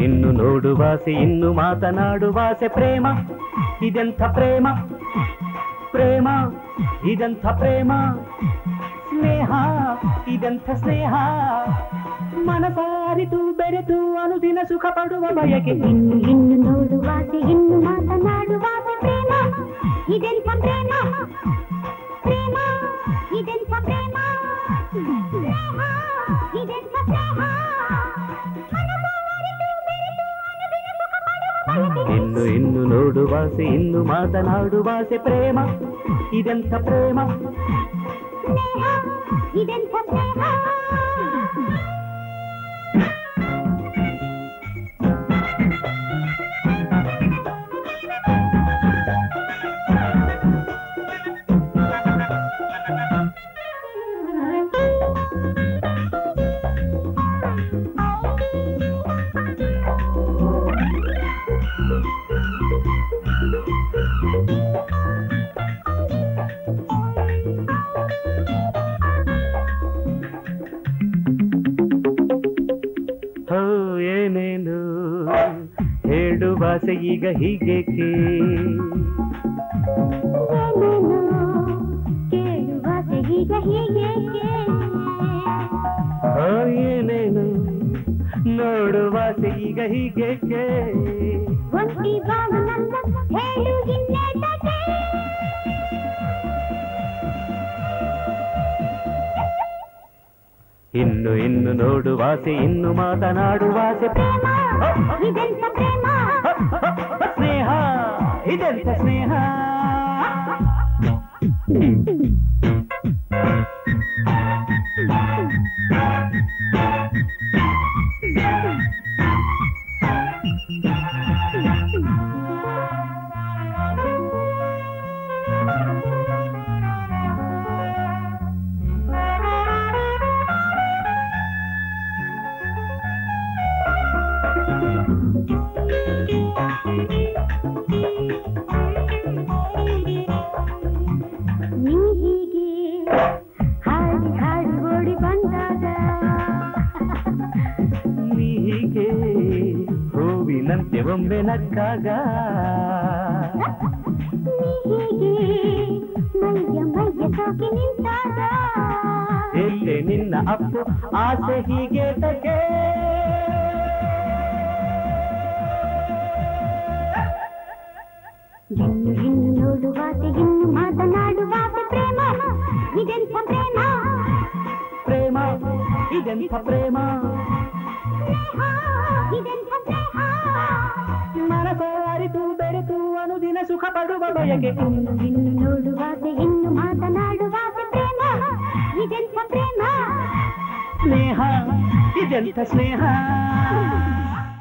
ಇನ್ನು ನೋಡುವಾಸೆ ಇನ್ನು ಮಾತನಾಡುವಾಸೆ ಪ್ರೇಮ ಇದೆಂಥ ಪ್ರೇಮ ಪ್ರೇಮ ಇದೆಂಥ ಪ್ರೇಮ ಸ್ನೇಹ ಇದೆಂಥ ಸ್ನೇಹ ಮನಸಾರಿತು ಬೆರೆತು ಅನುದಿನ ಸುಖ ಪಡುವ ಬಯಕೆ ಇನ್ನು ಇನ್ನು ನೋಡುವಾಸೆ ಇನ್ನು ಮಾತನಾಡುವಾಸೆ ಪ್ರೇಮ ಇದೆಂಥ ಪ್ರೇಮ ಪ್ರೇಮ ಇದೆಂಥ ಪ್ರೇಮ ಸ್ನೇಹ ಇದೆಂಥ ಸ್ನೇಹ ಇನ್ನು ಇನ್ನು ನೋಡುವಾಸೆ ಇನ್ನು ಮಾತನಾಡುವಾಸೆ ಪ್ರೇಮ ಇದೆಂಥ ಪ್ರೇಮ ಸ್ನೇಹ ಇದೆಂಥ ಸ್ನೇಹ ಏನೇನು ಹೇಳುವಾಸೆ ಈಗ ಹೀಗೇಕೆ ಕೇಳುವಾಸೆ ಈಗ ಹೀಗೇಕೆ ಏನೇನು ನೋಡುವಾಸೆ ಈಗ ಹೀಗೇಕೆ ಒಂಟಿ ಬಾಳು ನನ್ನ ಹೇಳು ಇನ್ನೇತಕ್ಕೆ ಇನ್ನು ಇನ್ನು ನೋಡುವಾಸೆ ಇನ್ನು ಮಾತನಾಡುವಾಸೆ ಪ್ರೇಮ ಇದೆಂಥ ಪ್ರೇಮ ಸ್ನೇಹ ಇದೆಂಥ ಸ್ನೇಹ ನೀ ಹೀಗೆ ಹಾಡಿ ಹಾಡಿ ಓಡಿ ಬಂದಾಗ ನೀ ಹೀಗೆ ಹೂವಿನಂತೆ ಒಮ್ಮೆ ನಕ್ಕಾಗ ನೀ ಹೀಗೆ ಮೈಯ ಮೈಯ ತಾಕಿ ನಿಂತಾಗ ಎಲ್ಲೆ ನಿನ್ನ ಅಪ್ಪು ಆಸೆ ಹೀಗೆ ತಗೆ ಇನ್ನು ಇನ್ನು ನೋಡುವಾಸೆ ಇನ್ನು ಮಾತನಾಡುವಾಸೆ ಪ್ರೇಮ ಇದೆಂಥ ಪ್ರೇಮ ಪ್ರೇಮ ಇದೆಂಥ ಪ್ರೇಮ ಸ್ನೇಹ ಇದೆಂಥ ಸ್ನೇಹ ಮನಸಾರಿತು ಬೆರೆತು ಅನುದಿನ ಸುಖ ಪಡುವ ಬಯಕೆ ಇನ್ನು ಇನ್ನು ನೋಡುವಾಸೆ ಇನ್ನು ಮಾತನಾಡುವಾಸೆ ಪ್ರೇಮ ಇದೆಂಥ ಪ್ರೇಮ ಸ್ನೇಹ ಇದೆಂಥ ಸ್ನೇಹ